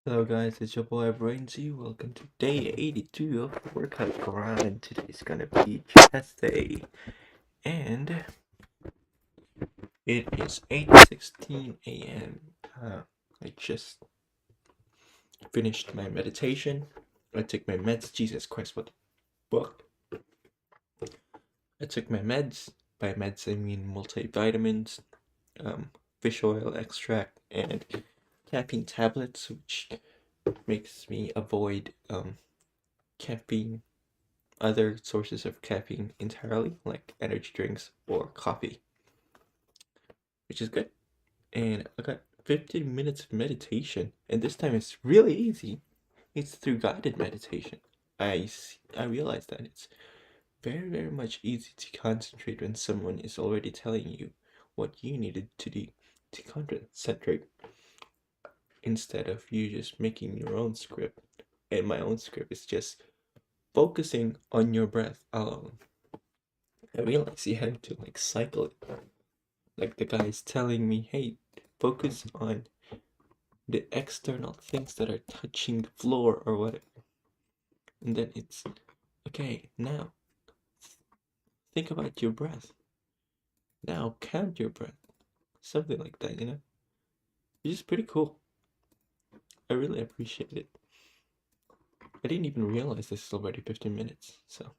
Hello guys, it's your boy Brainsy. Welcome to day 82 of the workout grind. Today's gonna be chest day. And it is 8:16 a.m. I just finished my meditation. I took my meds. Jesus Christ, what the fuck? I took my meds. By meds I mean multivitamins, fish oil extract, and caffeine tablets, which makes me avoid caffeine other sources of caffeine entirely, like energy drinks or coffee, which is good. And I got 15 minutes of meditation, and this time it's really easy. It's through guided meditation. I realize that it's very much easy to concentrate when someone is already telling you what you needed to do to concentrate instead of you just making your own script. And my own script is just focusing on your breath alone. I realize you have to like cycle it. Like the guy's telling me, hey, focus on the external things that are touching the floor or whatever. And then it's okay, now think about your breath. Now count your breath. Something like that, you know? Which is pretty cool. I really appreciate it. I didn't even realize this is already 15 minutes, so.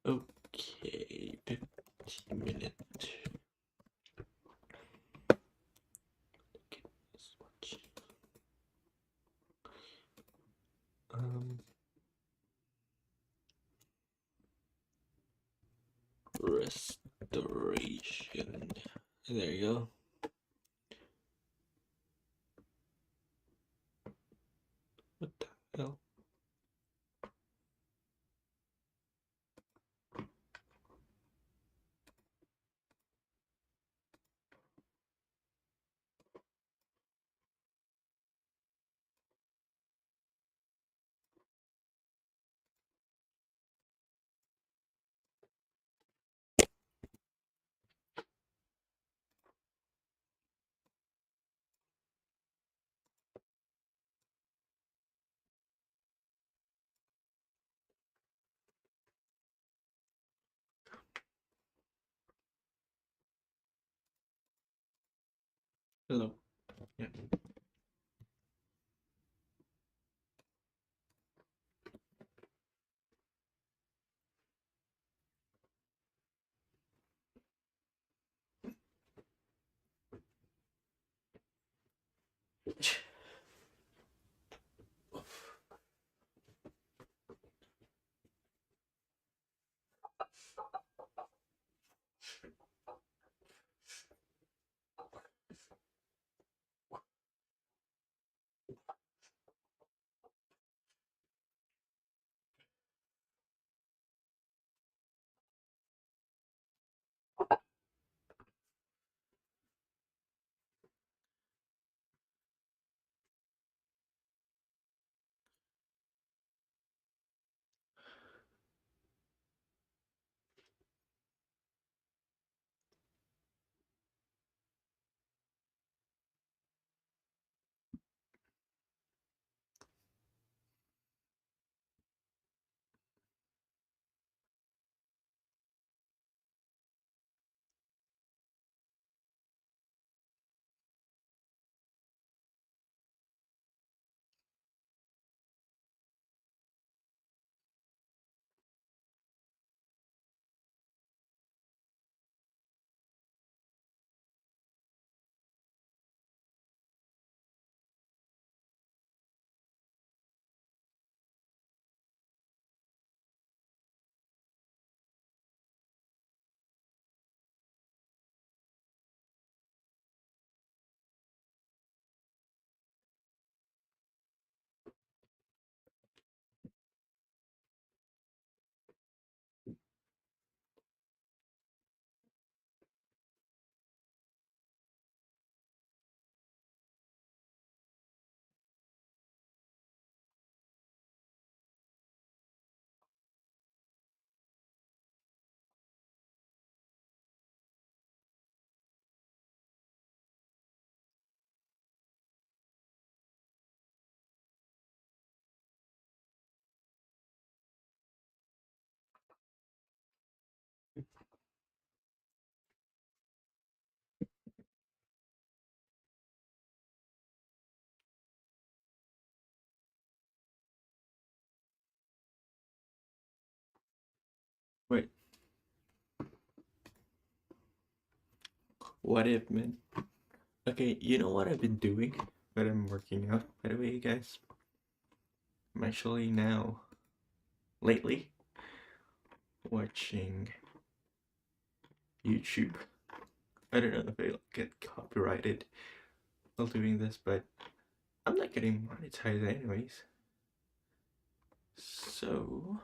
Okay, 15 minutes. Okay, this much. Restoration. There you go. What the hell? Hello. Yeah. Wait, what if, man? Okay, you know what I've been doing when I'm working out, by the way, guys? I'm actually now, lately, watching YouTube. I don't know if I'll get copyrighted while doing this, but I'm not getting monetized anyways. So,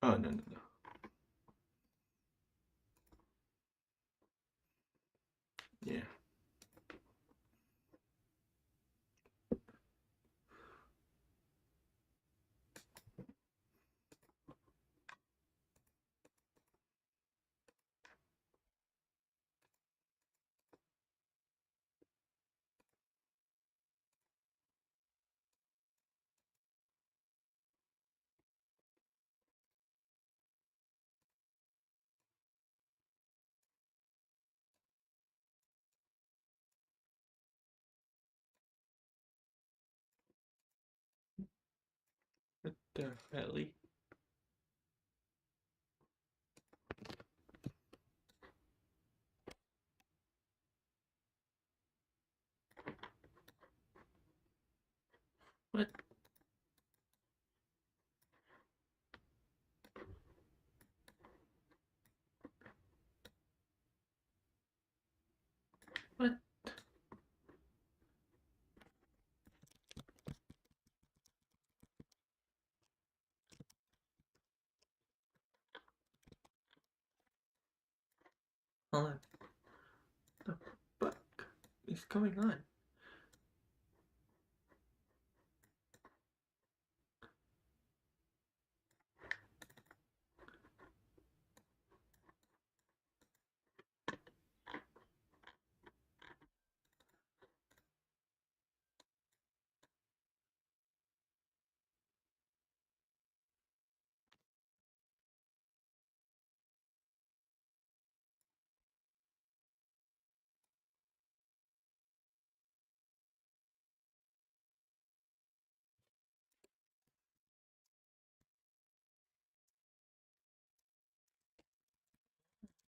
oh no, no, no. Yeah. What the hell? What? What? Hold on. The fuck is going on?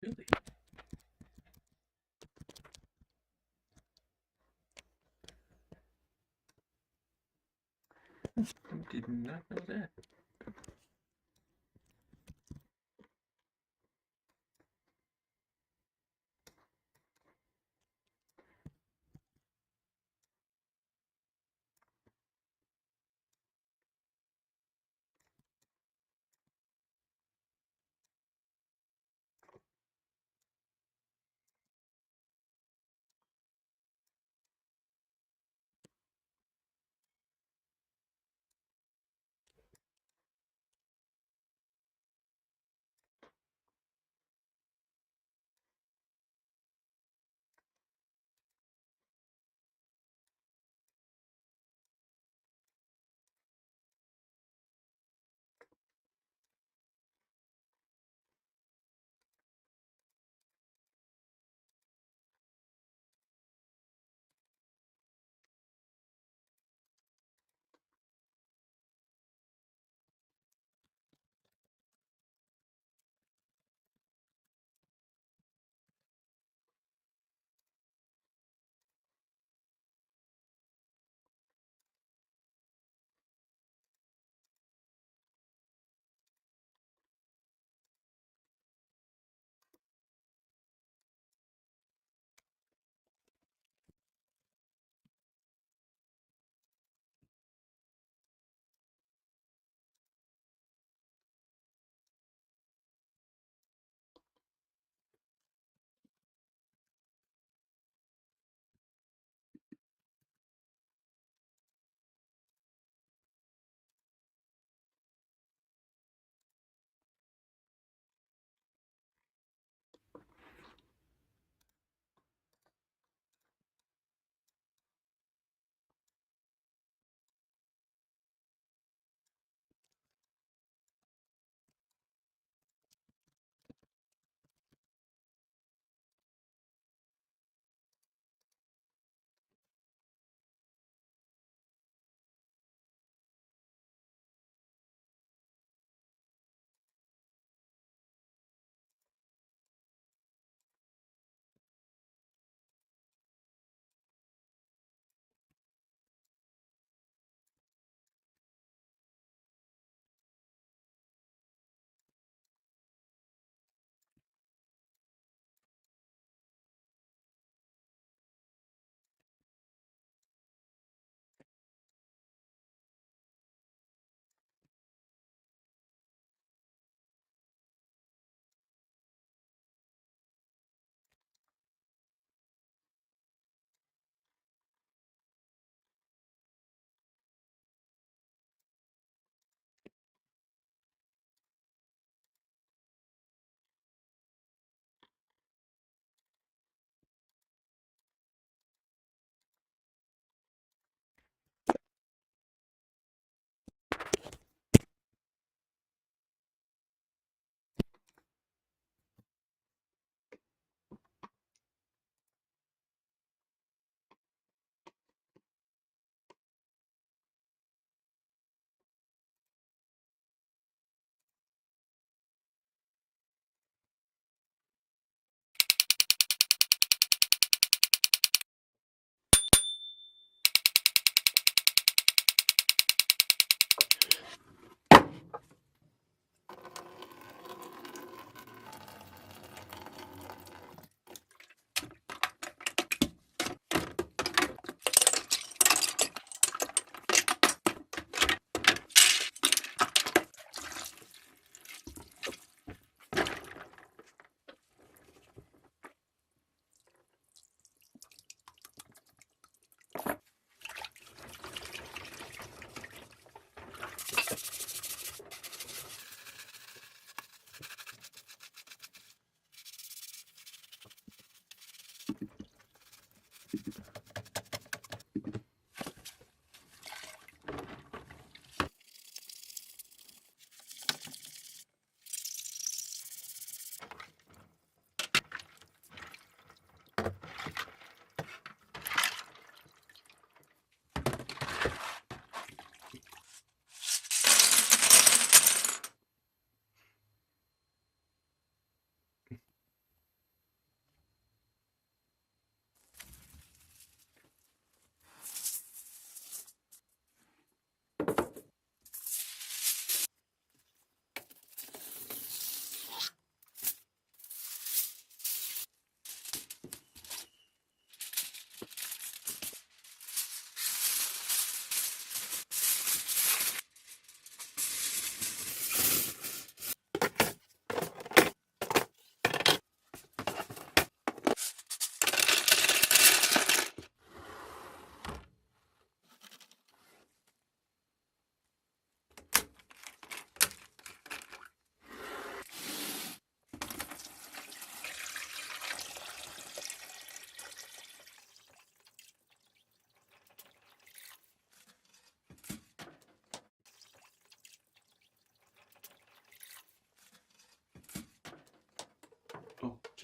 Really? I did not know that.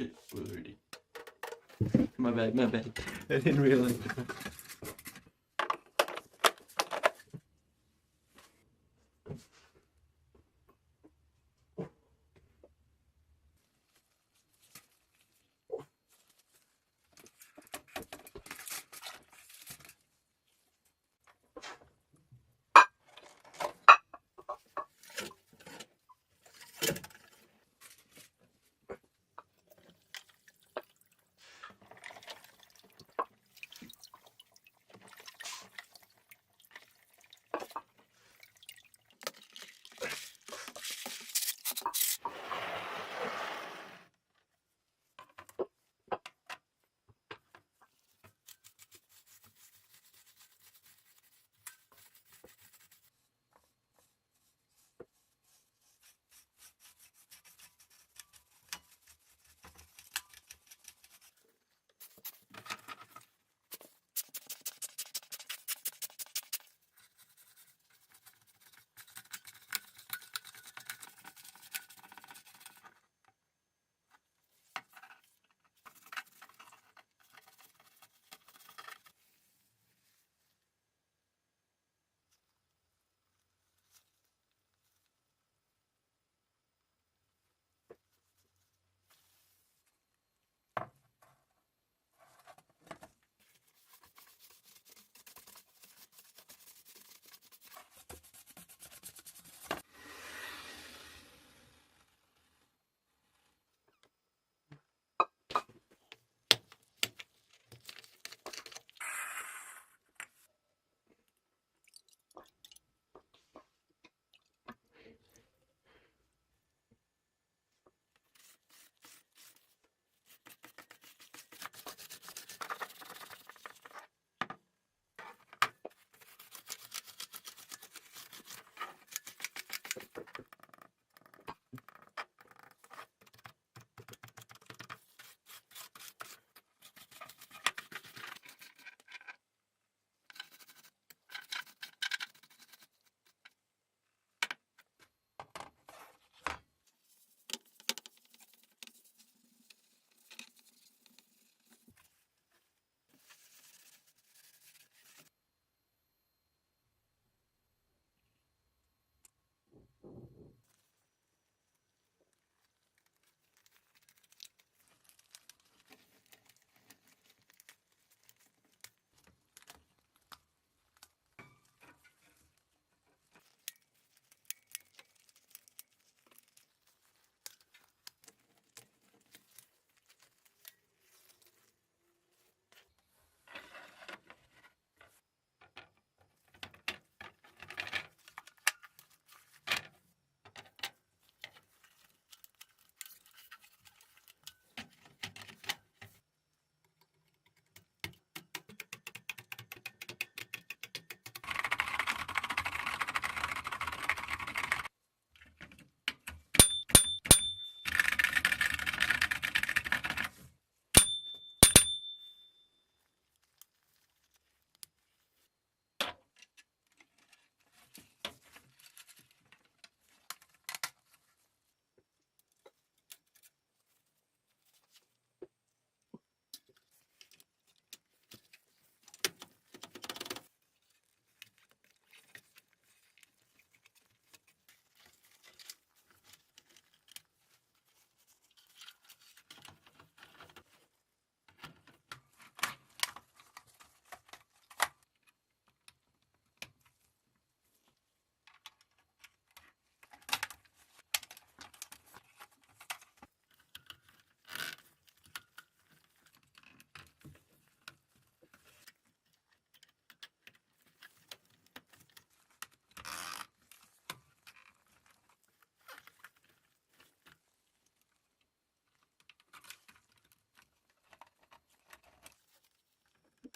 shit, already. My bad. I didn't realize.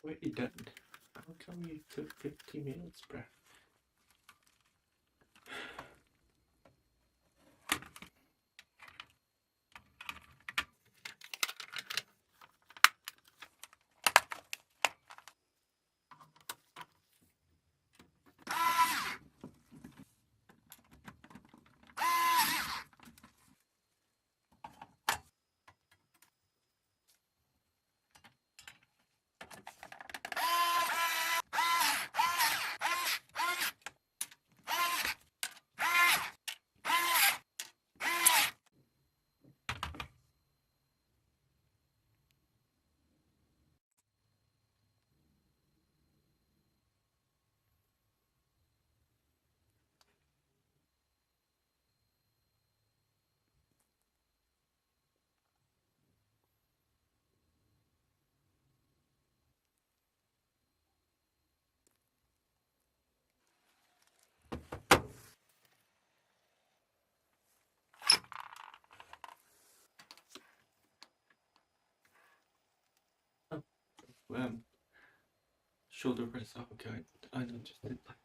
Wait, you done? How come you took 50 minutes, bruh? shoulder press. Oh, okay, I know, just did that.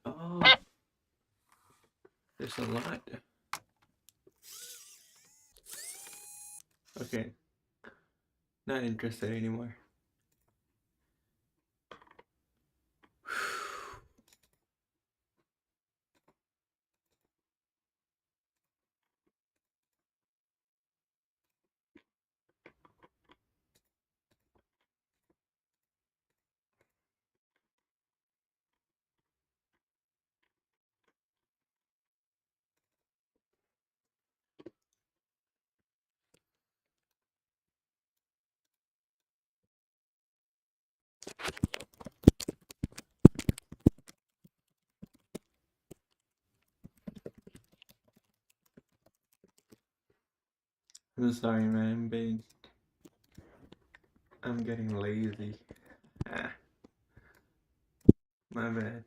Oh, there's a lot. Okay, not interested anymore. I'm sorry, man, I'm getting lazy. My bad.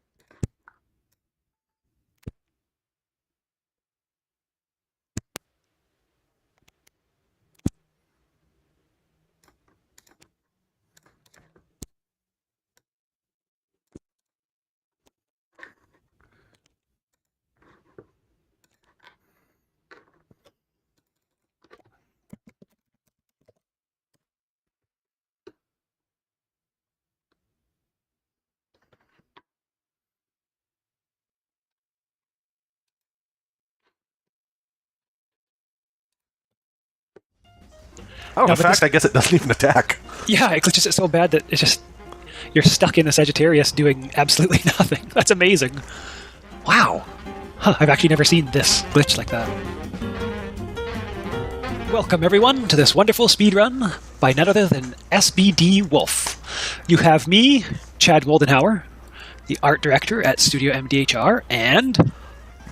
Oh, in fact, I guess it doesn't even attack. Yeah, it glitches it so bad that it's just you're stuck in the Sagittarius doing absolutely nothing. That's amazing. Wow. Huh, I've actually never seen this glitch like that. Welcome everyone to this wonderful speedrun by none other than SBD Wolf. You have me, Chad Goldenhauer, the art director at Studio MDHR, and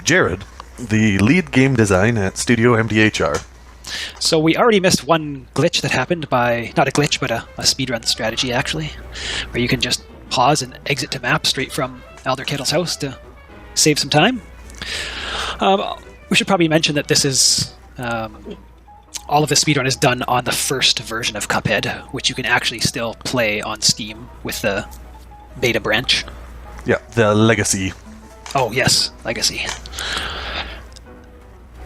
Jared, the lead game design at Studio MDHR. So we already missed one glitch that happened by, not a glitch, but a speedrun strategy actually, where you can just pause and exit to map straight from Elder Kettle's house to save some time. We should probably mention that this is, all of the speedrun is done on the first version of Cuphead, which you can actually still play on Steam with the beta branch. Yeah, the Legacy. Oh yes, Legacy.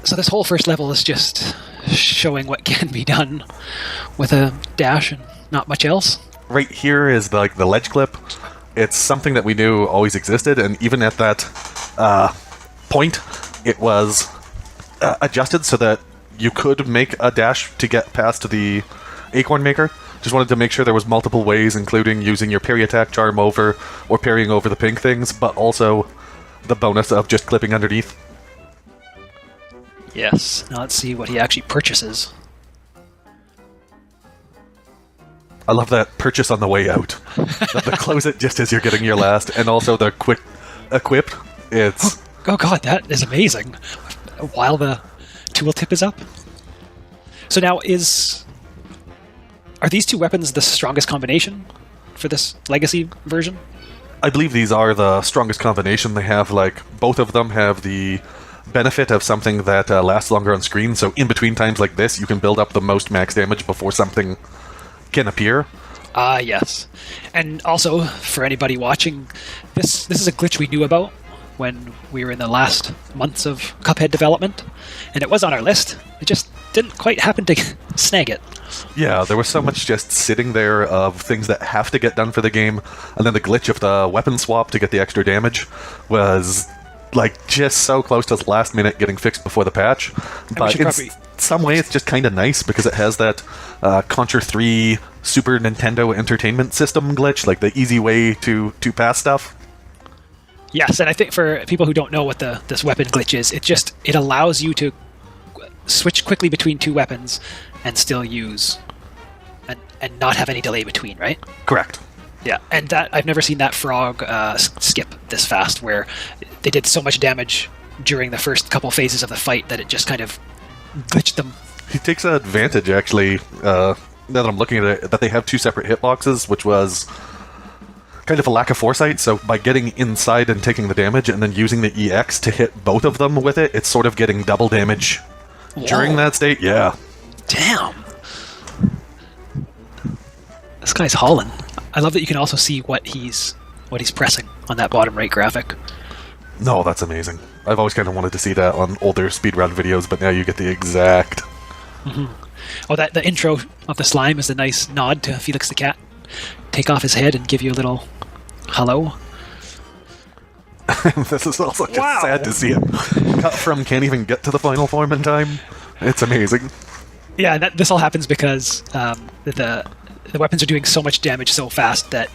So this whole first level is just showing what can be done with a dash and not much else. Right here is the ledge clip. It's something that we knew always existed, and even at that point, it was adjusted so that you could make a dash to get past the Acorn Maker. Just wanted to make sure there was multiple ways, including using your parry attack, charm over, or parrying over the pink things, but also the bonus of just clipping underneath. Yes. Now let's see what he actually purchases. I love that purchase on the way out. the close it just as you're getting your last, and also the quick equip. It's Oh god, that is amazing. While the tooltip is up. So now are these two weapons the strongest combination for this Legacy version? I believe these are the strongest combination. They have, both of them have the benefit of something that lasts longer on screen, so in between times like this, you can build up the most max damage before something can appear. Yes. And also, for anybody watching, this is a glitch we knew about when we were in the last months of Cuphead development, and it was on our list. It just didn't quite happen to snag it. Yeah, there was so much just sitting there of things that have to get done for the game, and then the glitch of the weapon swap to get the extra damage was like just so close to the last minute getting fixed before the patch. But should in probably- some way, it's just kind of nice because it has that Contra 3 Super Nintendo Entertainment System glitch, like the easy way to pass stuff. Yes, and I think for people who don't know what this weapon glitch is, it allows you to switch quickly between two weapons and still use and not have any delay between, right? Correct. Yeah, and that I've never seen that frog skip this fast, where they did so much damage during the first couple phases of the fight that it just kind of glitched them. He takes advantage, actually, now that I'm looking at it, that they have 2 separate hitboxes, which was kind of a lack of foresight. So by getting inside and taking the damage and then using the EX to hit both of them with it, it's sort of getting double damage during that state. Yeah. Damn. This guy's hauling. I love that you can also see what he's pressing on that bottom right graphic. No, that's amazing. I've always kind of wanted to see that on older speedrun videos, but now you get the exact... Oh, the intro of the slime is a nice nod to Felix the Cat. Take off his head and give you a little hello. This is also just Wow. sad to see it cut from can't even get to the final form in time. It's amazing. Yeah, this all happens because the weapons are doing so much damage so fast that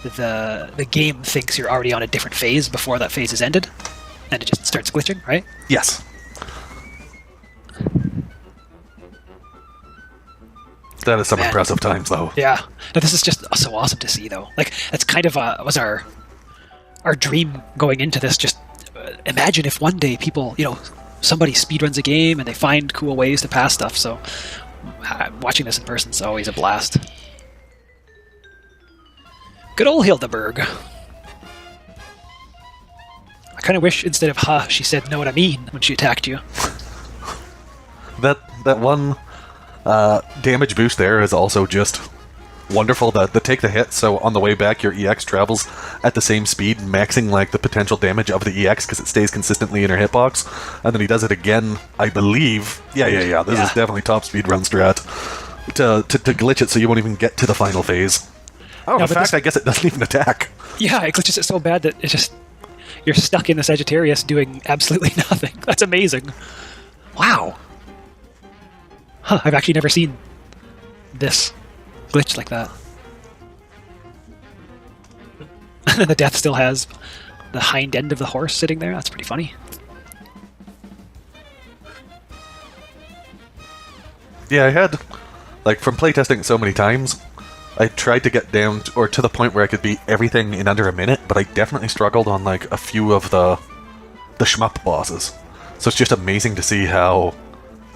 the game thinks you're already on a different phase before that phase is ended, and it just starts glitching, right? Yes. That is some Man. impressive times, though. Yeah. Now, this is just so awesome to see, though. Like, that's kind of was our dream going into this. Just imagine if one day people, somebody speedruns a game and they find cool ways to pass stuff. So watching this in person is always a blast. Good old Hildeberg. I kind of wish instead of "huh," she said "know what I mean" when she attacked you. That one damage boost there is also just wonderful. The take the hit, so on the way back your EX travels at the same speed, maxing like the potential damage of the EX because it stays consistently in her hitbox, and then he does it again, I believe. Yeah. This is definitely top speed run strat to glitch it so you won't even get to the final phase. Oh, No, in but fact, this- I guess it doesn't even attack. Yeah, it glitches it so bad that it just you're stuck in the Sagittarius doing absolutely nothing. That's amazing. Wow. Huh, I've actually never seen this glitch like that. And then the death still has the hind end of the horse sitting there. That's pretty funny. Yeah, I had, like, from playtesting so many times, I tried to get down to the point where I could beat everything in under a minute, but I definitely struggled on, like, a few of the shmup bosses. So it's just amazing to see how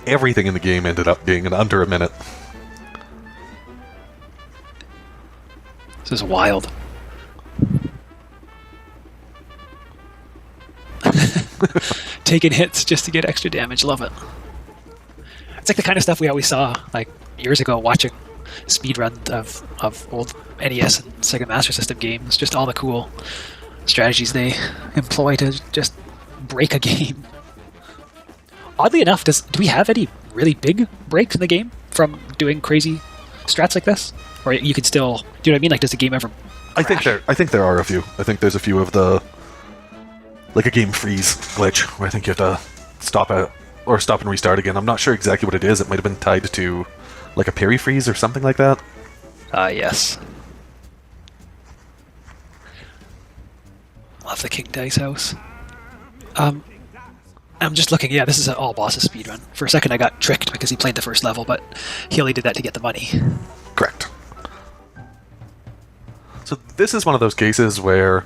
everything in the game ended up being in under a minute. This is wild. Taking hits just to get extra damage. Love it. It's like the kind of stuff we always saw like years ago watching speedrun of old NES and Sega Master System games. Just all the cool strategies they employ to just break a game. Oddly enough, do we have any really big breaks in the game from doing crazy strats like this? Or you can still, do you know what I mean? Like, does the game ever I think there are a few. I think there's a few of the, like a game freeze glitch where I think you have to stop and restart again. I'm not sure exactly what it is. It might have been tied to like a parry freeze or something like that. Yes. Love the King Dice House. I'm just looking, yeah, this is an all bosses speedrun. For a second I got tricked because he played the first level, but he only did that to get the money. Correct. So this is one of those cases where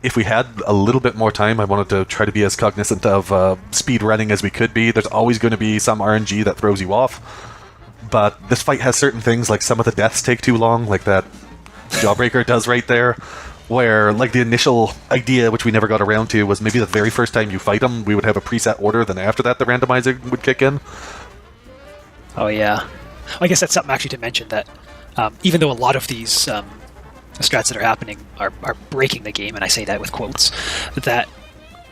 if we had a little bit more time, I wanted to try to be as cognizant of speed running as we could be. There's always going to be some RNG that throws you off, but this fight has certain things, like some of the deaths take too long, like that Jawbreaker does right there, where like the initial idea, which we never got around to, was maybe the very first time you fight him, we would have a preset order, then after that the randomizer would kick in. Oh yeah. I guess that's something actually to mention, that even though a lot of these strats that are happening are breaking the game, and I say that with quotes, that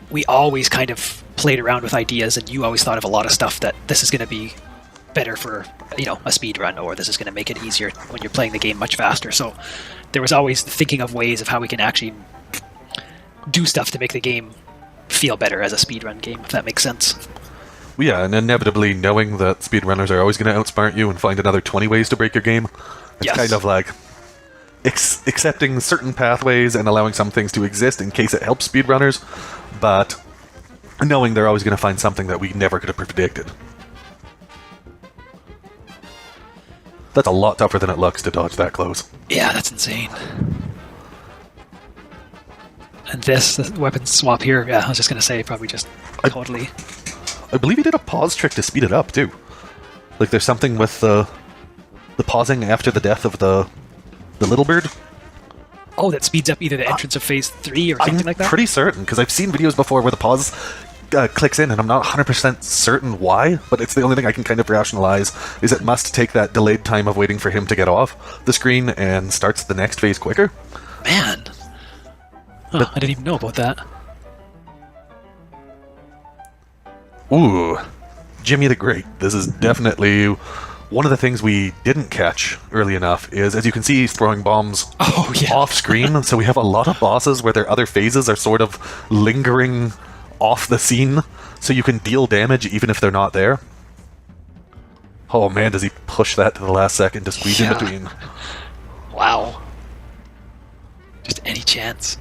we always kind of played around with ideas, and you always thought of a lot of stuff that this is going to be better for, a speed run, or this is going to make it easier when you're playing the game much faster. So there was always thinking of ways of how we can actually do stuff to make the game feel better as a speedrun game, if that makes sense. Well, yeah, and inevitably knowing that speedrunners are always going to outsmart you and find another 20 ways to break your game, it's Yes. kind of like accepting certain pathways and allowing some things to exist in case it helps speedrunners, but knowing they're always going to find something that we never could have predicted. That's a lot tougher than it looks to dodge that close. Yeah, that's insane. And this, the weapon swap here, yeah, I was just going to say, probably just totally... I believe he did a pause trick to speed it up, too. Like, there's something with the pausing after the death of the little bird. Oh, that speeds up either the entrance of phase 3 or something I'm like that? pretty certain, because I've seen videos before where the pause clicks in, and I'm not 100% certain why, but it's the only thing I can kind of rationalize, is it must take that delayed time of waiting for him to get off the screen and starts the next phase quicker. Man! Oh, I didn't even know about that. Ooh, Jimmy the Great. This is definitely one of the things we didn't catch early enough is, as you can see, he's throwing bombs Oh, yeah. off screen, so we have a lot of bosses where their other phases are sort of lingering off the scene, so you can deal damage even if they're not there. Oh man, does he push that to the last second to squeeze in Yeah. between. Wow. Just any chance.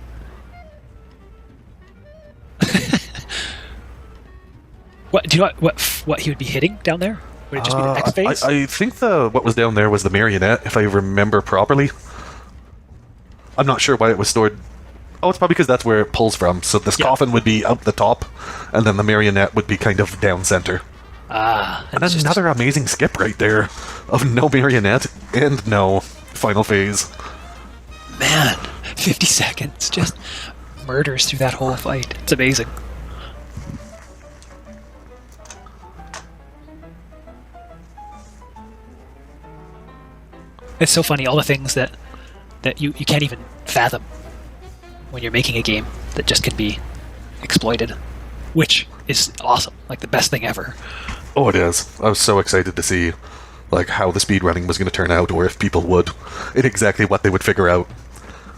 What do you know what he would be hitting down there? Would it just be the next phase? I think what was down there was the marionette, if I remember properly. I'm not sure why it was stored. Oh, it's probably because that's where it pulls from. So this Yeah. coffin would be out the top, and then the marionette would be kind of down center. And And it's just- another amazing skip right there of no marionette and no final phase. Man, 50 seconds, just murders through that whole fight. It's amazing. It's so funny, all the things that you can't even fathom when you're making a game that just can be exploited, which is awesome, like the best thing ever. Oh, it is. I was so excited to see like how the speedrunning was going to turn out, or if people would, and exactly what they would figure out.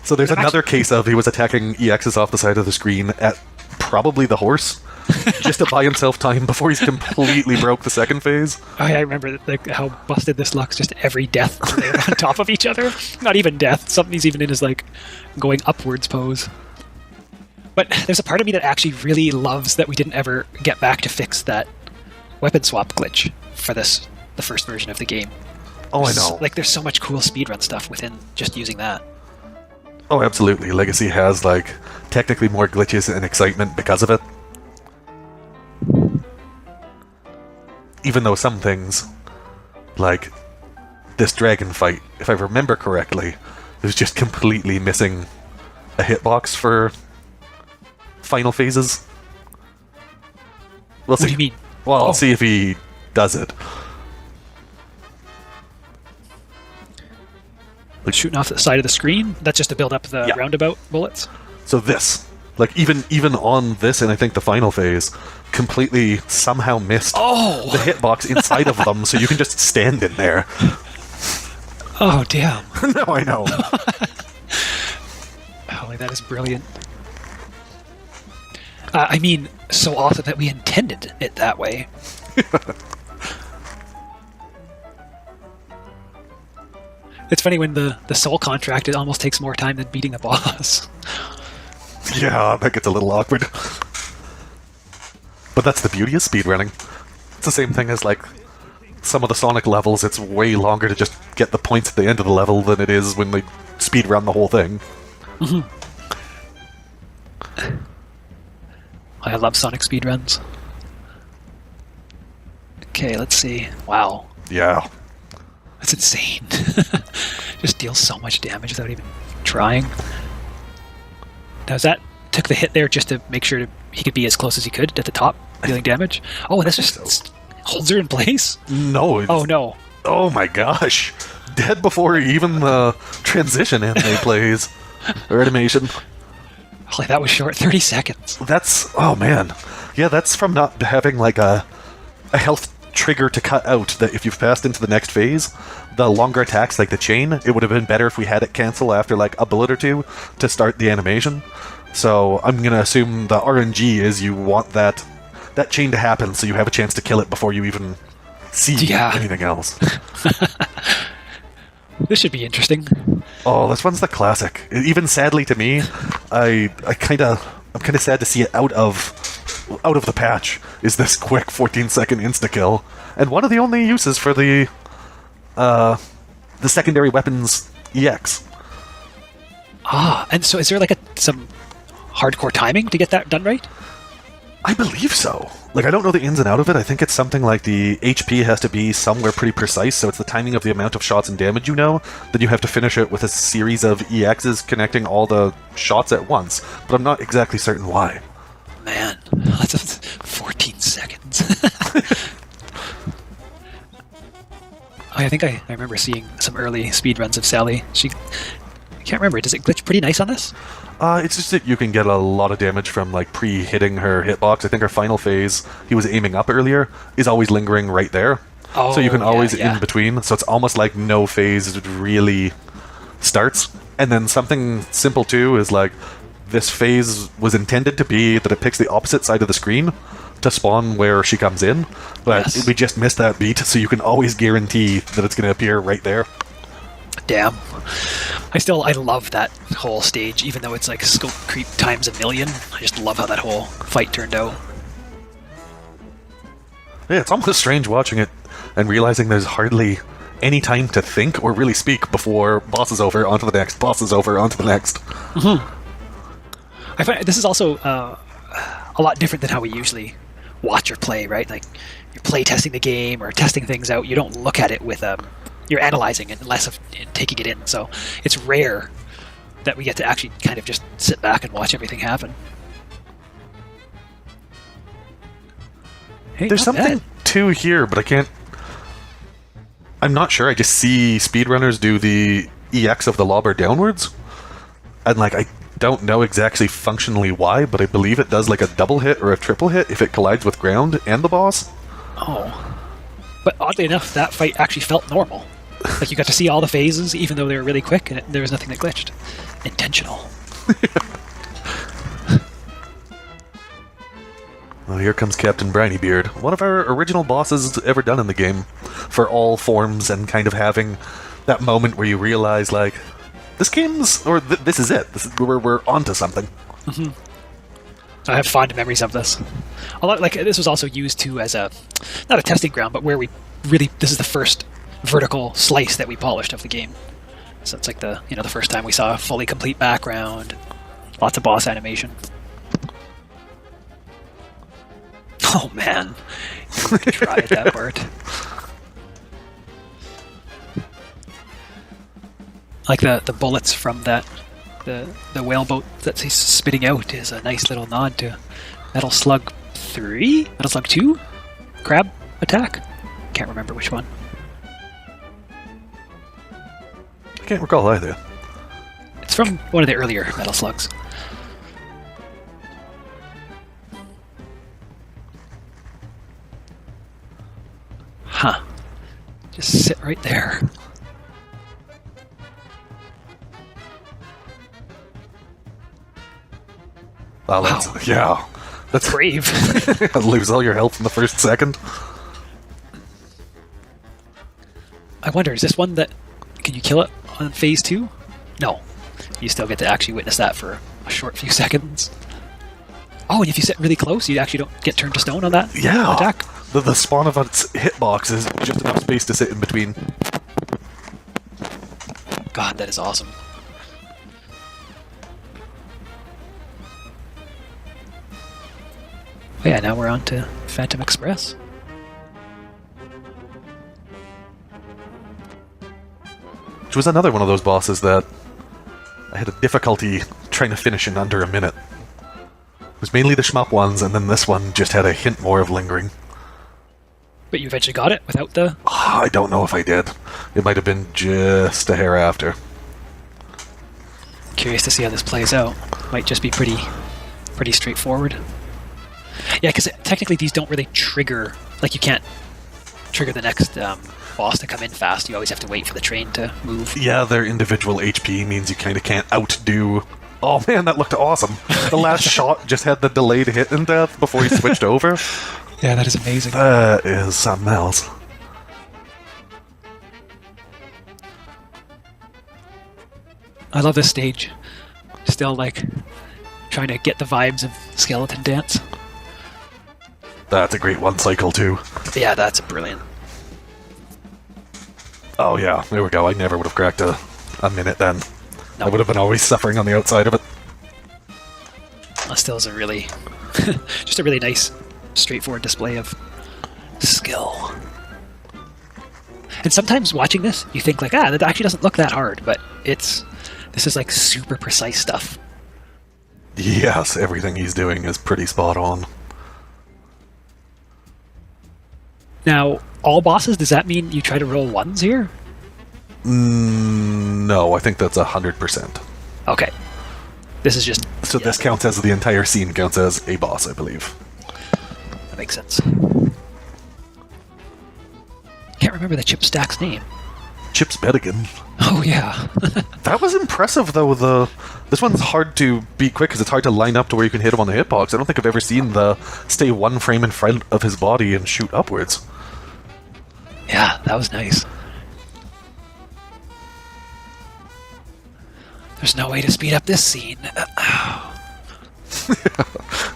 So there's another case of he was attacking EXs off the side of the screen at probably the horse, just to buy himself time before he's completely broke the second phase. Oh yeah, I remember like how busted this looks. Just every death they're on top of each other. Not even death. Something's even in his like going upwards pose. But there's a part of me that actually really loves that we didn't ever get back to fix that weapon swap glitch for the first version of the game. Oh, I know. Like there's so much cool speedrun stuff within just using that. Oh, absolutely. Legacy has like technically more glitches and excitement because of it. Even though some things, like this dragon fight, if I remember correctly, is just completely missing a hitbox for final phases. We'll see. What do you mean? Well, Oh. I'll see if he does it. Like shooting off the side of the screen? That's just to build up the Yeah. roundabout bullets? So this, like even on this, and I think the final phase, completely somehow missed Oh! the hitbox inside of them, so you can just stand in there. Oh, damn. No, I know. Holy, that is brilliant. I mean, so awesome that we intended it that way. It's funny when the soul contract, it almost takes more time than beating the boss. Yeah, that gets a little awkward. But that's the beauty of speedrunning. It's the same thing as like some of the Sonic levels. It's way longer to just get the points at the end of the level than it is when they speedrun the whole thing. I love Sonic speedruns. Okay, let's see. Wow, Yeah. that's insane. Just deals so much damage without even trying. Now, is that took the hit there just to make sure he could be as close as he could at the top, dealing damage? Oh, and this just holds her in place? No. Oh, no. Oh my gosh. Dead before even the transition anime plays. Or animation. Holy, that was short. 30 seconds. That's... Oh man. Yeah, that's from not having like a health trigger to cut out, that if you've passed into the next phase, the longer attacks like the chain, it would have been better if we had it cancel after like a bullet or two to start the animation. So I'm gonna assume the RNG is you want that chain to happen, so you have a chance to kill it before you even see Yeah. anything else. This should be interesting. Oh, this one's the classic. Even sadly to me, I'm kind of sad to see it out of the patch. Is this quick 14-second insta kill, and one of the only uses for the secondary weapons EX. And so is there like some hardcore timing to get that done right? I believe so. Like, I don't know the ins and out of it. I think it's something like the HP has to be somewhere pretty precise, so it's the timing of the amount of shots and damage you know. Then you have to finish it with a series of EXs connecting all the shots at once. But I'm not exactly certain why. Man, that's 14 seconds. I think I remember seeing some early speedruns of Sally. I can't remember. Does it glitch pretty nice on this? It's just that you can get a lot of damage from like pre-hitting her hitbox. I think her final phase, he was aiming up earlier, is always lingering right there. So you can always in between. So it's almost like no phase really starts. And then something simple too is like this phase was intended to be that it picks the opposite side of the screen to spawn where she comes in, but we just missed that beat, so you can always guarantee that it's going to appear right there. Damn. I love that whole stage, even though it's like scope creep times a million. I just love how that whole fight turned out. Yeah, it's almost strange watching it and realizing there's hardly any time to think or really speak before boss is over, onto the next, boss is over, onto the next. I find this is also a lot different than how we usually watch or play, right? Like, you're play testing the game or testing things out, you don't look at it with you're analyzing it, less of taking it in. So it's rare that we get to actually kind of just sit back and watch everything happen. Hey, There's not something bad. too here, but I'm not sure. I just see speedrunners do the EX of the lobber downwards, and like I don't know exactly functionally why, but I believe it does like a double hit or a triple hit if it collides with ground and the boss. Oh. But oddly enough, that fight actually felt normal. Like, you got to see all the phases, even though they were really quick, and there was nothing that glitched. Intentional. Well, here comes Captain Brinybeard, one of our original bosses ever done in the game, for all forms, and kind of having that moment where you realize, like, this game's, or this is it. We're onto something. I have fond memories of this. A lot, like, this was also used too as not a testing ground, but where this is the first vertical slice that we polished of the game. So it's like the first time we saw a fully complete background, lots of boss animation. Oh man, you tried that part. Like the bullets from the whaleboat that he's spitting out is a nice little nod to Metal Slug 3? Metal Slug 2? Crab attack? Can't remember which one. I can't recall either. It's from one of the earlier Metal Slugs. Huh. Just sit right there. Wow, that's Brave. lose all your health in the first second. I wonder, is this one that... Can you kill it on phase 2? No. You still get to actually witness that for a short few seconds. Oh, and if you sit really close, you actually don't get turned to stone on that attack? The spawn of its hitbox is just enough space to sit in between. God, that is awesome. Oh yeah, now we're on to Phantom Express. Which was another one of those bosses that I had a difficulty trying to finish in under a minute. It was mainly the shmup ones, and then this one just had a hint more of lingering. But you eventually got it without the... I don't know if I did. It might have been just a hair after. Curious to see how this plays out. Might just be pretty straightforward. Yeah, because technically these don't really trigger... Like, you can't trigger the next boss to come in fast. You always have to wait for the train to move. Yeah, their individual HP means you kind of can't outdo Oh man, that looked awesome. The last shot just had the delayed hit and death before he switched over. Yeah, that is amazing. That is something else. I love this stage. Still, like, trying to get the vibes of Skeleton Dance. That's a great one cycle too. Yeah, that's brilliant. Oh yeah, there we go. I never would have cracked a minute then. No. I would have been always suffering on the outside of it. That still is a really, just a really nice, straightforward display of skill. And sometimes watching this, you think like, that actually doesn't look that hard, but this is like super precise stuff. Yes, everything he's doing is pretty spot on. Now, all bosses, does that mean you try to roll ones here? No, I think that's 100%. Okay. This is just... So this counts as the entire scene counts as a boss, I believe. That makes sense. Can't remember the Chip Stack's name. Chips Bedigan. Oh, yeah. That was impressive, though. This one's hard to beat quick because it's hard to line up to where you can hit him on the hitbox. I don't think I've ever seen the stay one frame in front of his body and shoot upwards. Yeah, that was nice. There's no way to speed up this scene.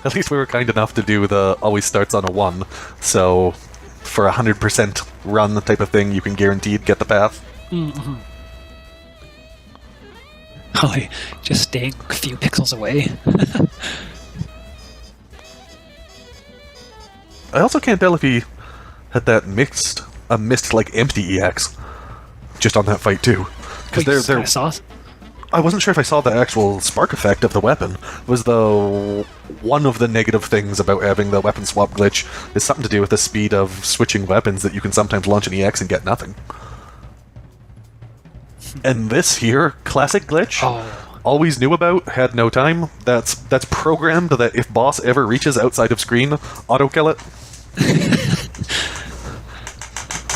At least we were kind enough to do the always starts on a 1, so for 100% run type of thing, you can guaranteed get the path. Mm-hmm. Holly, just staying a few pixels away. I also can't tell if he had that missed like empty EX just on that fight too. Because Wait, saw. I wasn't sure if I saw the actual spark effect of the weapon. Was the one of the negative things about having the weapon swap glitch is something to do with the speed of switching weapons that you can sometimes launch an EX and get nothing. And this here, classic glitch, always knew about, had no time. That's programmed that if boss ever reaches outside of screen, auto kill it.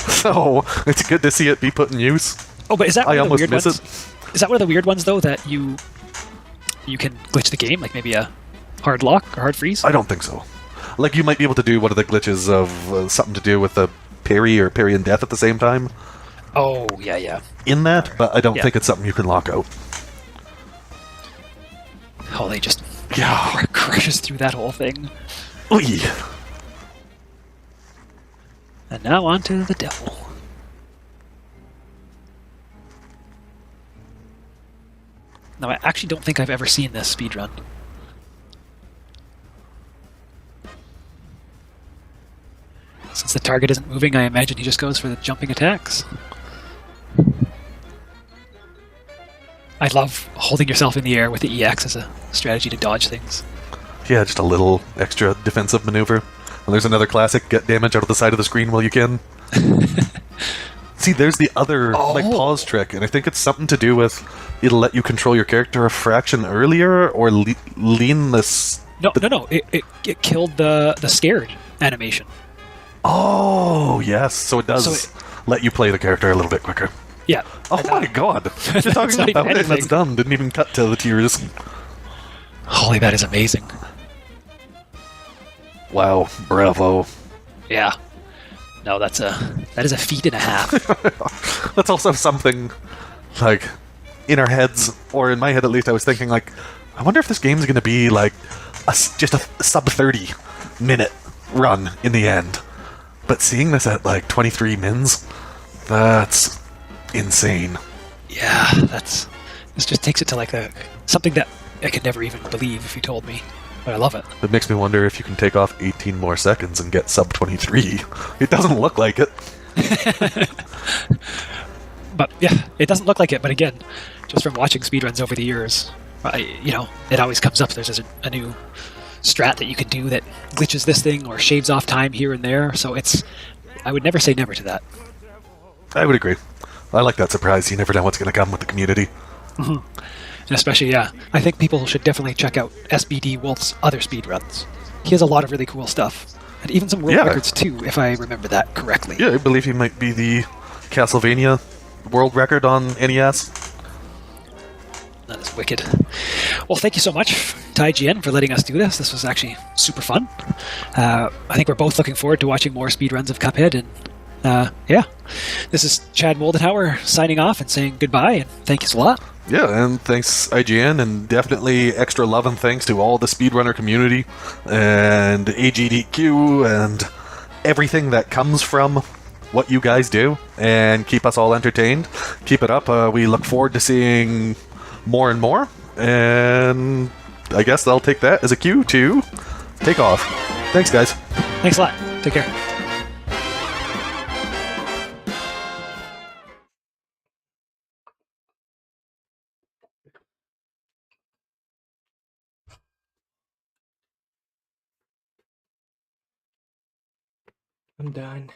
So it's good to see it be put in use. Oh, but is that one I of the almost weird miss ones? it. Is that one of the weird ones though that you can glitch the game, like maybe a hard lock or hard freeze? I don't think so. Like, you might be able to do one of the glitches of something to do with the parry or parry and death at the same time Oh, yeah. in that, but I don't Yeah. think it's something you can lock out. Oh, they just Yeah. crushes through that whole thing. Oy. And now on to the devil. Now, I actually don't think I've ever seen this speedrun. Since the target isn't moving, I imagine he just goes for the jumping attacks. I love holding yourself in the air with the EX as a strategy to dodge things. Yeah, just a little extra defensive maneuver. And there's another classic, get damage out of the side of the screen while you can. See, there's the other like pause trick, and I think it's something to do with it'll let you control your character a fraction earlier or lean this. No. It killed the scared animation. Oh, yes. So it does So let you play the character a little bit quicker. Yeah. Oh my god. Just talking not about even it and that's anything. done. Didn't even cut to the tears. Holy, that is amazing. Wow. Bravo. Yeah. No, that is a feat and a half. That's also something, like, in our heads, or in my head at least, I was thinking, like, I wonder if this game's going to be, like, just a sub-30 minute run in the end. But seeing this at, like, 23 mins, that's insane. Yeah, this just takes it to like something that I could never even believe if you told me. But I love it. It makes me wonder if you can take off 18 more seconds and get sub-23. It doesn't look like it. But yeah, it doesn't look like it. But again, just from watching speedruns over the years, it always comes up. There's a new strat that you can do that glitches this thing or shaves off time here and there. So I would never say never to that. I would agree. I like that surprise. You never know what's going to come with the community. And especially, I think people should definitely check out SBD Wolf's other speedruns. He has a lot of really cool stuff. And even some world records too, if I remember that correctly. Yeah, I believe he might be the Castlevania world record on NES. That is wicked. Well, thank you so much to IGN for letting us do this. This was actually super fun. I think we're both looking forward to watching more speedruns of Cuphead. And yeah, this is Chad Moldenhauer signing off and saying goodbye. And thank you a lot. Yeah, and thanks IGN, and definitely extra love and thanks to all the speedrunner community and AGDQ and everything that comes from what you guys do, and keep us all entertained. Keep it up. We look forward to seeing more and more, and I guess I'll take that as a cue to take off. Thanks, guys. Thanks a lot. Take care. I'm done.